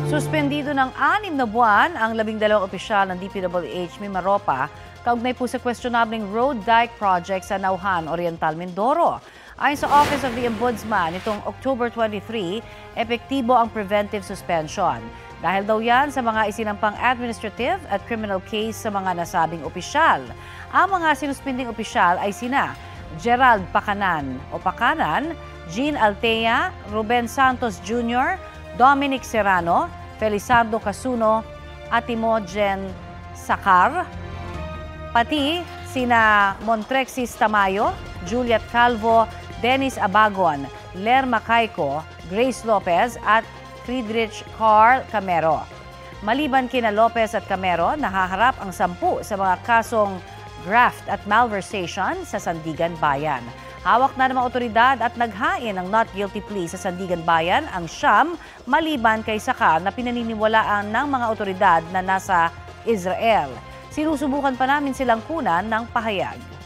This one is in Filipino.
Suspendido ng 6 na buwan ang 12 opisyal ng DPWH Mimaropa kaugnay po sa questionabling road dike project sa Nauhan, Oriental, Mindoro. Ayon sa Office of the Ombudsman, itong October 23, epektibo ang preventive suspension. Dahil daw yan sa mga isinampang administrative at criminal case sa mga nasabing opisyal. Ang mga sinuspending opisyal ay sina Gerald Pacanan o Pacanan, Jean Altea, Ruben Santos Jr., Dominic Serrano, Felizardo Casuno at Imogen Sakar, pati sina Montrexis Tamayo, Juliet Calvo, Dennis Abagon, Lerma Caico, Grace Lopez at Friedrich Carl Camero. Maliban kina Lopez at Camero, nahaharap ang 10 sa mga kasong graft at malversation sa Sandigan Bayan. Hawak na ng mga otoridad at naghain ng not guilty plea sa Sandigan Bayan ang siyam maliban kay Sakar na pinaniniwalaan ng mga otoridad na nasa Israel. Sinusubukan pa namin silang kunan ng pahayag.